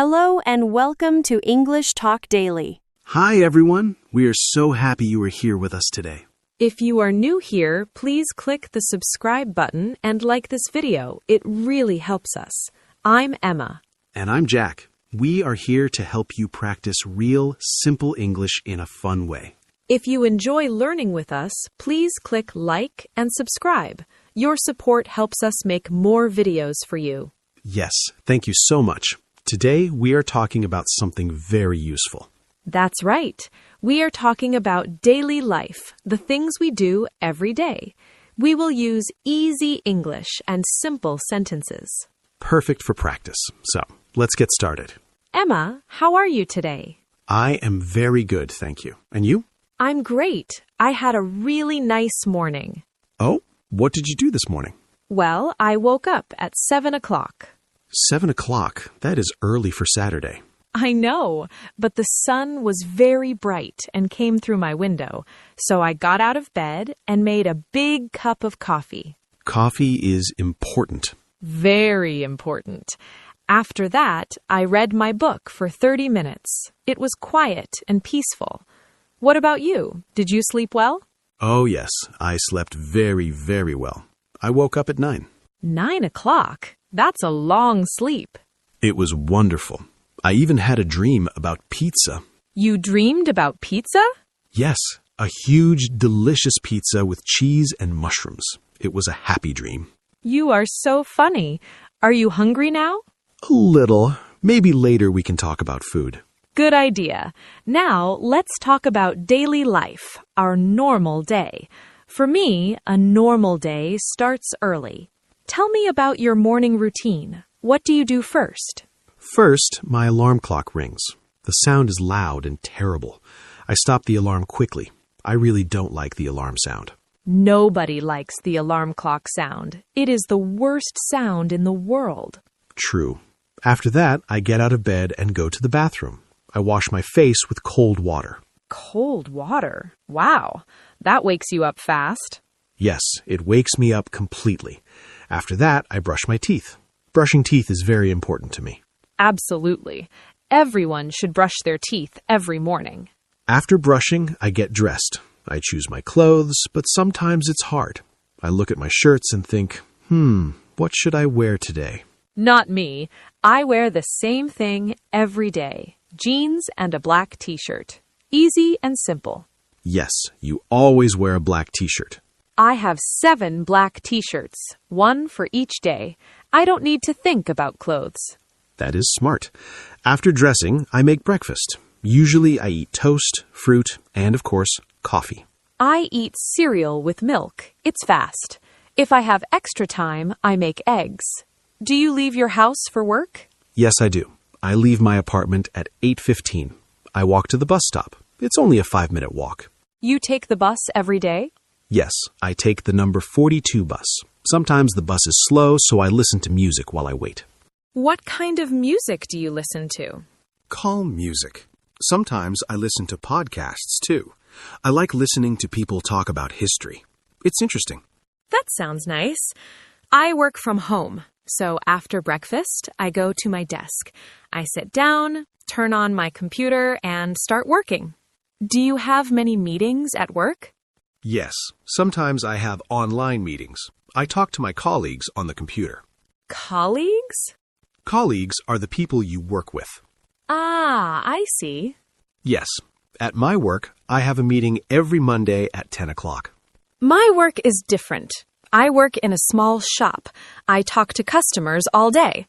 Hello and welcome to English Talk Daily. Hi, everyone. We are so happy you are here with us today. If you are new here, please click the subscribe button and like this video. It really helps us. I'm Emma. And I'm Jack. We are here to help you practice real, simple English in a fun way. If you enjoy learning with us, please click like and subscribe. Your support helps us make more videos for you. Yes, thank you so much. Today, we are talking about something very useful. That's right. We are talking about daily life, the things we do every day. We will use easy English and simple sentences. Perfect for practice. So, let's get started. Emma, how are you today? I am very good, thank you. And you? I'm great. I had a really nice morning. Oh, what did you do this morning? Well, I woke up at 7 o'clock. 7 o'clock? That is early for Saturday. I know, but the sun was very bright and came through my window, so I got out of bed and made a big cup of coffee. Coffee is important. Very important. After that, I read my book for 30 minutes. It was quiet and peaceful. What about you? Did you sleep well? Oh, yes. I slept very, very well. I woke up at 9. 9 o'clock? That's a long sleep. It was wonderful. I even had a dream about pizza. You dreamed about pizza? Yes, a huge, delicious pizza with cheese and mushrooms. It was a happy dream. You are so funny. Are you hungry now? A little. Maybe later we can talk about food. Good idea. Now, let's talk about daily life, our normal day. For me, a normal day starts early. Tell me about your morning routine. What do you do first? First, my alarm clock rings. The sound is loud and terrible. I stop the alarm quickly. I really don't like the alarm sound. Nobody likes the alarm clock sound. It is the worst sound in the world. True. After that, I get out of bed and go to the bathroom. I wash my face with cold water. Cold water? Wow, that wakes you up fast. Yes, it wakes me up completely. After that, I brush my teeth. Brushing teeth is very important to me. Absolutely. Everyone should brush their teeth every morning. After brushing, I get dressed. I choose my clothes, but sometimes it's hard. I look at my shirts and think, what should I wear today? Not me. I wear the same thing every day. Jeans and a black t-shirt. Easy and simple. Yes, you always wear a black t-shirt. I have 7 black t-shirts, 1 for each day. I don't need to think about clothes. That is smart. After dressing, I make breakfast. Usually I eat toast, fruit, and of course, coffee. I eat cereal with milk. It's fast. If I have extra time, I make eggs. Do you leave your house for work? Yes, I do. I leave my apartment at 8:15. I walk to the bus stop. It's only a 5-minute walk. You take the bus every day? Yes, I take the number 42 bus. Sometimes the bus is slow, so I listen to music while I wait. What kind of music do you listen to? Calm music. Sometimes I listen to podcasts, too. I like listening to people talk about history. It's interesting. That sounds nice. I work from home, so after breakfast, I go to my desk. I sit down, turn on my computer, and start working. Do you have many meetings at work? Yes, sometimes I have online meetings. I talk to my colleagues on the computer. Colleagues? Colleagues are the people you work with. Ah, I see. Yes, at my work, I have a meeting every Monday at 10 o'clock. My work is different. I work in a small shop. I talk to customers all day.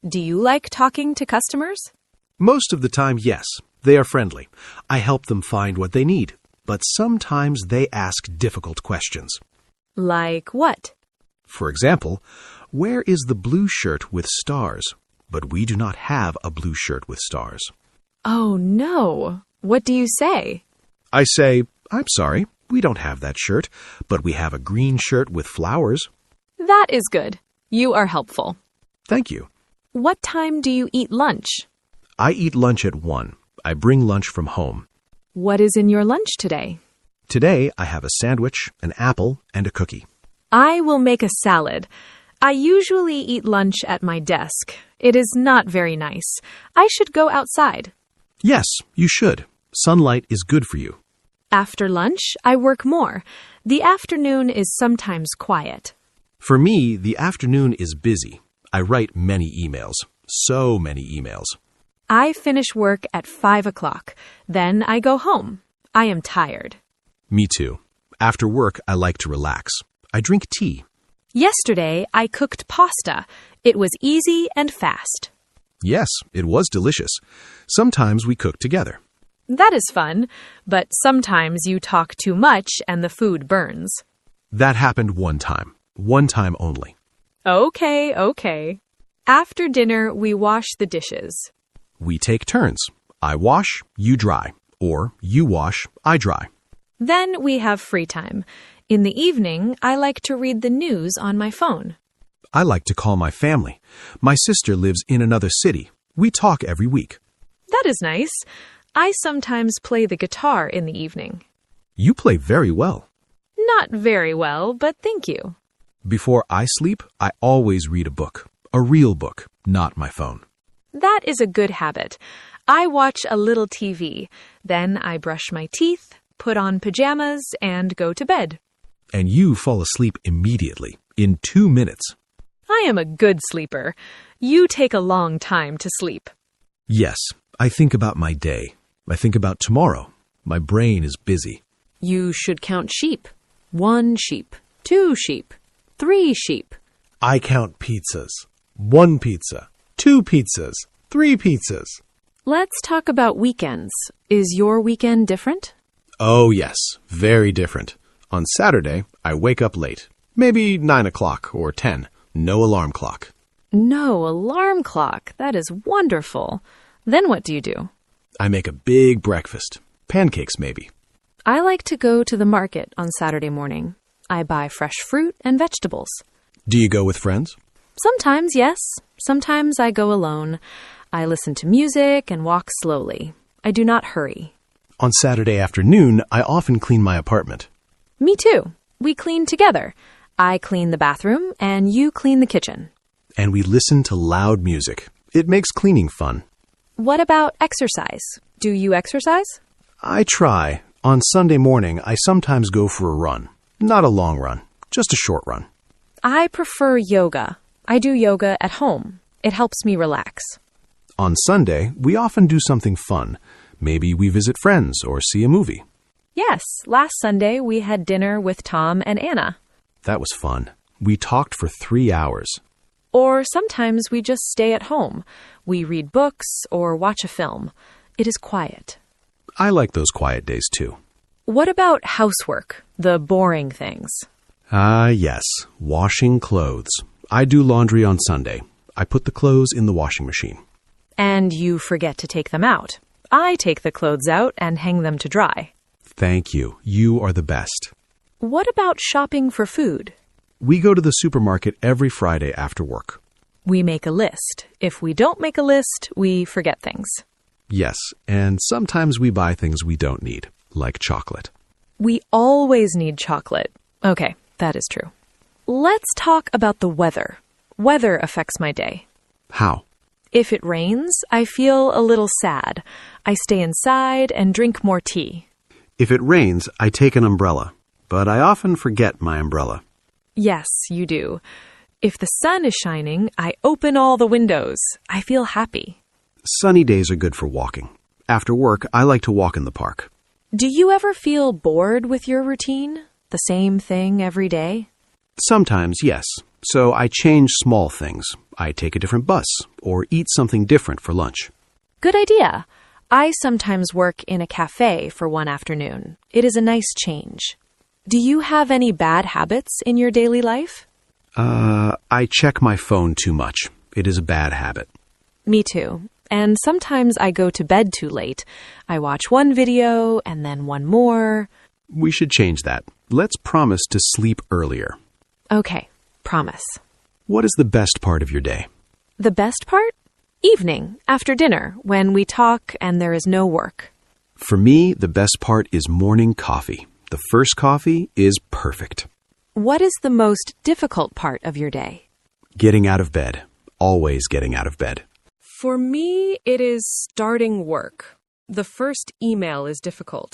Do you like talking to customers? Most of the time, yes. They are friendly. I help them find what they need. But sometimes they ask difficult questions. Like what? For example, where is the blue shirt with stars? But we do not have a blue shirt with stars. Oh, no. What do you say? I say, I'm sorry, we don't have that shirt, but we have a green shirt with flowers. That is good. You are helpful. Thank you. What time do you eat lunch? I eat lunch at 1. I bring lunch from home. What is in your lunch today? Today, I have a sandwich, an apple, and a cookie. I will make a salad. I usually eat lunch at my desk. It is not very nice. I should go outside. Yes, you should. Sunlight is good for you. After lunch, I work more. The afternoon is sometimes quiet. For me, the afternoon is busy. I write many emails. So many emails. I finish work at 5 o'clock. Then I go home. I am tired. Me too. After work, I like to relax. I drink tea. Yesterday, I cooked pasta. It was easy and fast. Yes, it was delicious. Sometimes we cook together. That is fun, but sometimes you talk too much and the food burns. That happened one time only. Okay. After dinner, we wash the dishes. We take turns. I wash, you dry. Or you wash, I dry. Then we have free time. In the evening, I like to read the news on my phone. I like to call my family. My sister lives in another city. We talk every week. That is nice. I sometimes play the guitar in the evening. You play very well. Not very well, but thank you. Before I sleep, I always read a book. A real book, not my phone. That is a good habit. I watch a little TV. Then I brush my teeth, put on pajamas, and go to bed. And you fall asleep immediately, in 2 minutes. I am a good sleeper. You take a long time to sleep. Yes, I think about my day. I think about tomorrow. My brain is busy. You should count sheep. 1 sheep, 2 sheep, 3 sheep. I count pizzas. 1 pizza, 2 pizzas, 3 pizzas. Let's talk about weekends. Is your weekend different? Oh, yes, very different. On Saturday, I wake up late. Maybe 9 o'clock or 10. No alarm clock. No alarm clock. That is wonderful. Then what do you do? I make a big breakfast. Pancakes, maybe. I like to go to the market on Saturday morning. I buy fresh fruit and vegetables. Do you go with friends? Sometimes, yes. Sometimes I go alone. I listen to music and walk slowly. I do not hurry. On Saturday afternoon, I often clean my apartment. Me too. We clean together. I clean the bathroom and you clean the kitchen. And we listen to loud music. It makes cleaning fun. What about exercise? Do you exercise? I try. On Sunday morning, I sometimes go for a run. Not a long run, just a short run. I prefer yoga. I do yoga at home. It helps me relax. On Sunday, we often do something fun. Maybe we visit friends or see a movie. Yes, last Sunday we had dinner with Tom and Anna. That was fun. We talked for 3 hours. Or sometimes we just stay at home. We read books or watch a film. It is quiet. I like those quiet days too. What about housework, the boring things? Yes, washing clothes. I do laundry on Sunday. I put the clothes in the washing machine. And you forget to take them out. I take the clothes out and hang them to dry. Thank you. You are the best. What about shopping for food? We go to the supermarket every Friday after work. We make a list. If we don't make a list, we forget things. Yes, and sometimes we buy things we don't need, like chocolate. We always need chocolate. Okay, that is true. Let's talk about the weather. Weather affects my day. How? If it rains, I feel a little sad. I stay inside and drink more tea. If it rains, I take an umbrella, but I often forget my umbrella. Yes, you do. If the sun is shining, I open all the windows. I feel happy. Sunny days are good for walking. After work, I like to walk in the park. Do you ever feel bored with your routine? The same thing every day? Sometimes, yes. So I change small things. I take a different bus or eat something different for lunch. Good idea. I sometimes work in a cafe for one afternoon. It is a nice change. Do you have any bad habits in your daily life? I check my phone too much. It is a bad habit. Me too. And sometimes I go to bed too late. I watch one video and then one more. We should change that. Let's promise to sleep earlier. Okay, promise. What is the best part of your day? The best part? Evening, after dinner, when we talk and there is no work. For me, the best part is morning coffee. The first coffee is perfect. What is the most difficult part of your day? Getting out of bed. Always getting out of bed. For me, it is starting work. The first email is difficult.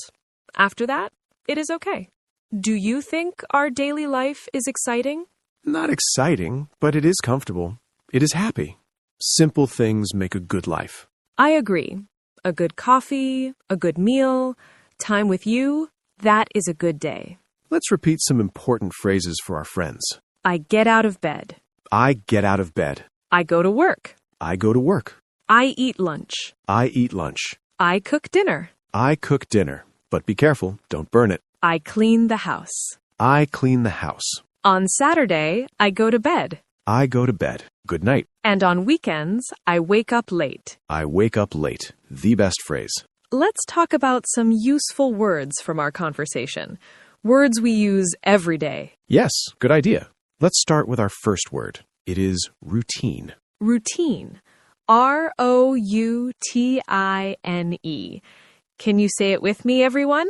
After that, it is okay. Do you think our daily life is exciting? Not exciting, but it is comfortable. It is happy. Simple things make a good life. I agree. A good coffee, a good meal, time with you, that is a good day. Let's repeat some important phrases for our friends. I get out of bed. I get out of bed. I go to work. I go to work. I eat lunch. I eat lunch. I cook dinner. I cook dinner. But be careful, don't burn it. I clean the house. I clean the house. On Saturday, I go to bed. I go to bed. Good night. And on weekends, I wake up late. I wake up late. The best phrase. Let's talk about some useful words from our conversation. Words we use every day. Yes, good idea. Let's start with our first word. It is routine. Routine. R-O-U-T-I-N-E. Can you say it with me, everyone?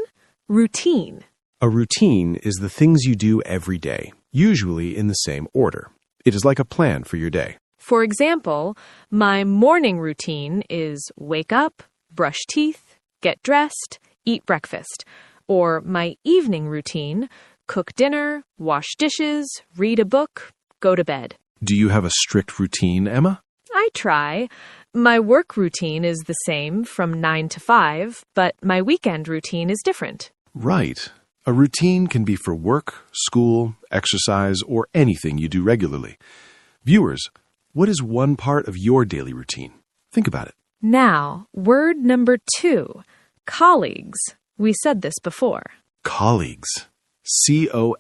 Routine. A routine is the things you do every day, usually in the same order. It is like a plan for your day. For example, my morning routine is wake up, brush teeth, get dressed, eat breakfast. Or my evening routine, cook dinner, wash dishes, read a book, go to bed. Do you have a strict routine, Emma? I try. My work routine is the same from 9 to 5, but my weekend routine is different. Right. A routine can be for work, school, exercise, or anything you do regularly. Viewers, what is one part of your daily routine? Think about it. Now, word number 2, colleagues. We said this before. Colleagues. Colleagues.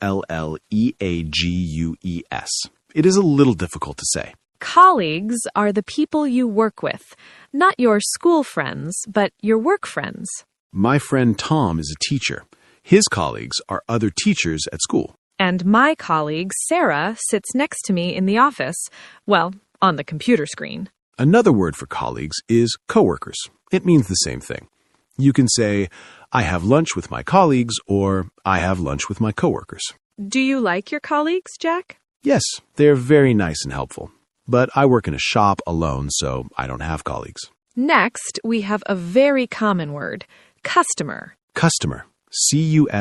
It is a little difficult to say. Colleagues are the people you work with, not your school friends, but your work friends. My friend Tom is a teacher. His colleagues are other teachers at school. And my colleague, Sarah, sits next to me in the office, well, on the computer screen. Another word for colleagues is coworkers. It means the same thing. You can say, I have lunch with my colleagues, or I have lunch with my coworkers. Do you like your colleagues, Jack? Yes, they're very nice and helpful. But I work in a shop alone, so I don't have colleagues. Next, we have a very common word, customer. Customer. Customer.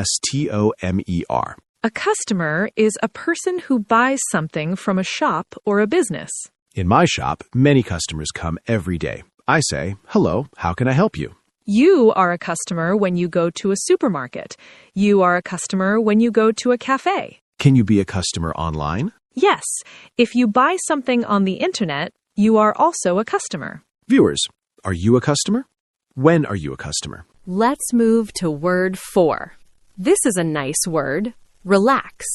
A customer is a person who buys something from a shop or a business. In my shop, many customers come every day. I say, hello, how can I help you? You are a customer when you go to a supermarket. You are a customer when you go to a cafe. Can you be a customer online? Yes, if you buy something on the internet, you are also a customer. Viewers, are you a customer? When are you a customer? Let's move to word 4. This is a nice word, relax.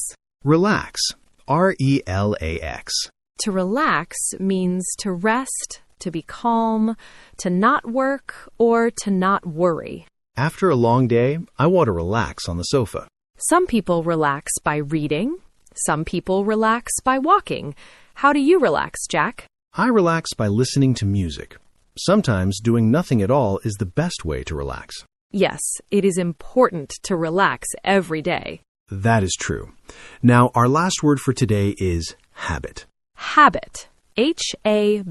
Relax. R-E-L-A-X. To relax means to rest, to be calm, to not work, or to not worry. After a long day, I want to relax on the sofa. Some people relax by reading. Some people relax by walking. How do you relax, Jack? I relax by listening to music. Sometimes doing nothing at all is the best way to relax. Yes, it is important to relax every day. That is true. Now, our last word for today is habit. Habit. H-A-B-I-T.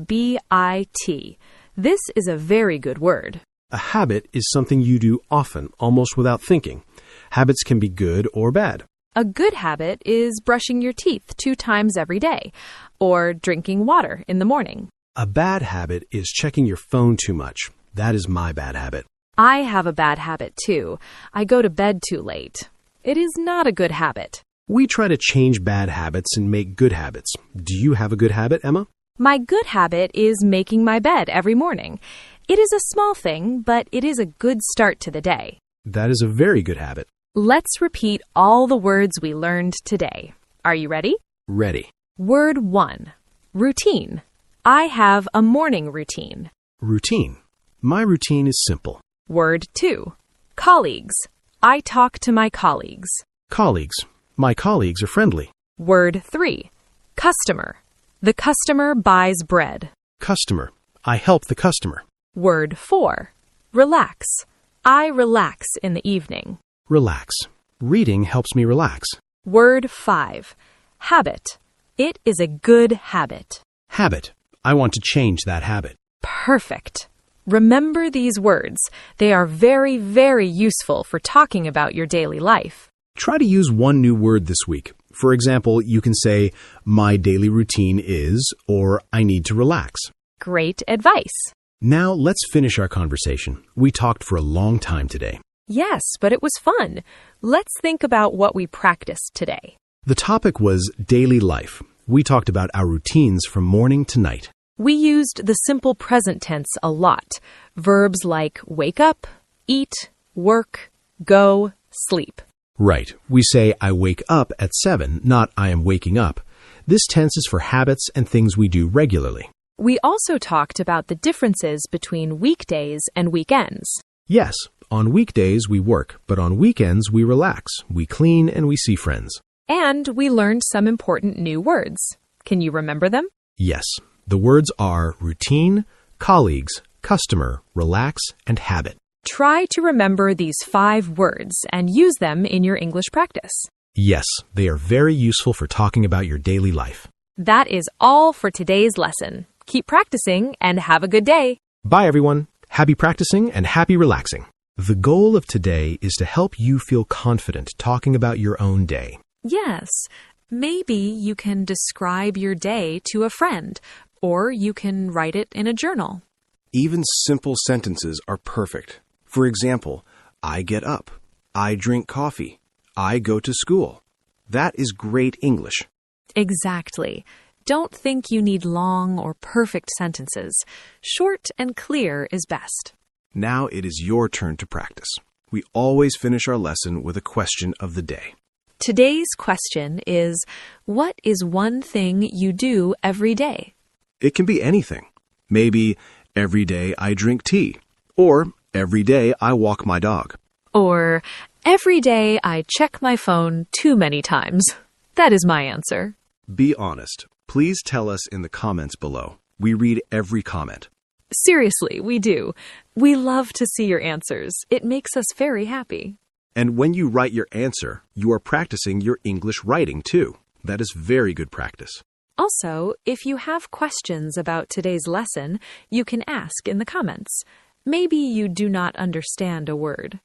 This is a very good word. A habit is something you do often, almost without thinking. Habits can be good or bad. A good habit is brushing your teeth 2 times every day, or drinking water in the morning. A bad habit is checking your phone too much. That is my bad habit. I have a bad habit too. I go to bed too late. It is not a good habit. We try to change bad habits and make good habits. Do you have a good habit, Emma? My good habit is making my bed every morning. It is a small thing, but it is a good start to the day. That is a very good habit. Let's repeat all the words we learned today. Are you ready? Ready. Word 1. Routine. I have a morning routine. Routine. My routine is simple. Word 2. Colleagues. I talk to my colleagues. Colleagues. My colleagues are friendly. Word 3. Customer. The customer buys bread. Customer. I help the customer. Word 4. Relax. I relax in the evening. Relax. Reading helps me relax. Word 5. Habit. It is a good habit. Habit. I want to change that habit. Perfect. Remember these words. They are very, very useful for talking about your daily life. Try to use one new word this week. For example, you can say, my daily routine is, or I need to relax. Great advice. Now let's finish our conversation. We talked for a long time today. Yes, but it was fun. Let's think about what we practiced today. The topic was daily life. We talked about our routines from morning to night. We used the simple present tense a lot. Verbs like wake up, eat, work, go, sleep. Right. We say, I wake up at 7, not I am waking up. This tense is for habits and things we do regularly. We also talked about the differences between weekdays and weekends. Yes, on weekdays we work, but on weekends we relax, we clean, and we see friends. And we learned some important new words. Can you remember them? Yes, the words are routine, colleagues, customer, relax, and habit. Try to remember these 5 words and use them in your English practice. Yes, they are very useful for talking about your daily life. That is all for today's lesson. Keep practicing and have a good day. Bye, everyone. Happy practicing and happy relaxing. The goal of today is to help you feel confident talking about your own day. Yes, maybe you can describe your day to a friend, or you can write it in a journal. Even simple sentences are perfect. For example, I get up. I drink coffee. I go to school. That is great English. Exactly. Don't think you need long or perfect sentences. Short and clear is best. Now it is your turn to practice. We always finish our lesson with a question of the day. Today's question is, what is one thing you do every day? It can be anything. Maybe every day I drink tea, or every day I walk my dog. Or, every day I check my phone too many times. That is my answer. Be honest. Please tell us in the comments below. We read every comment. Seriously, we do. We love to see your answers. It makes us very happy. And when you write your answer, you are practicing your English writing too. That is very good practice. Also, if you have questions about today's lesson, you can ask in the comments. Maybe you do not understand a word.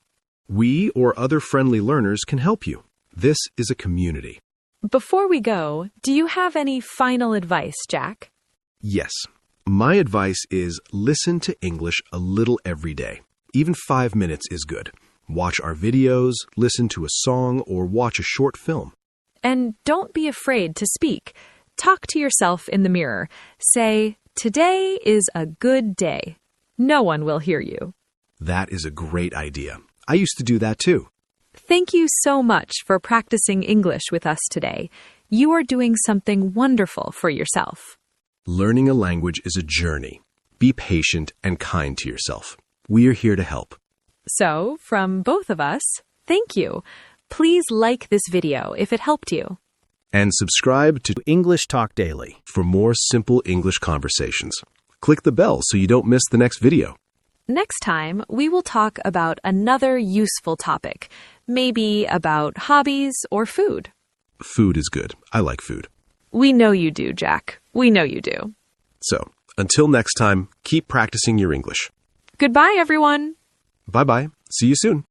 We or other friendly learners can help you. This is a community. Before we go, do you have any final advice, Jack? Yes. My advice is listen to English a little every day. Even 5 minutes is good. Watch our videos, listen to a song, or watch a short film. And don't be afraid to speak. Talk to yourself in the mirror. Say, today is a good day. No one will hear you. That is a great idea. I used to do that too. Thank you so much for practicing English with us today. You are doing something wonderful for yourself. Learning a language is a journey. Be patient and kind to yourself. We are here to help. So, from both of us, thank you. Please like this video if it helped you. And subscribe to English Talk Daily. for more simple English conversations. Click the bell so you don't miss the next video. Next time, we will talk about another useful topic, maybe about hobbies or food. Food is good. I like food. We know you do, Jack. We know you do. So, until next time, keep practicing your English. Goodbye, everyone. Bye-bye. See you soon.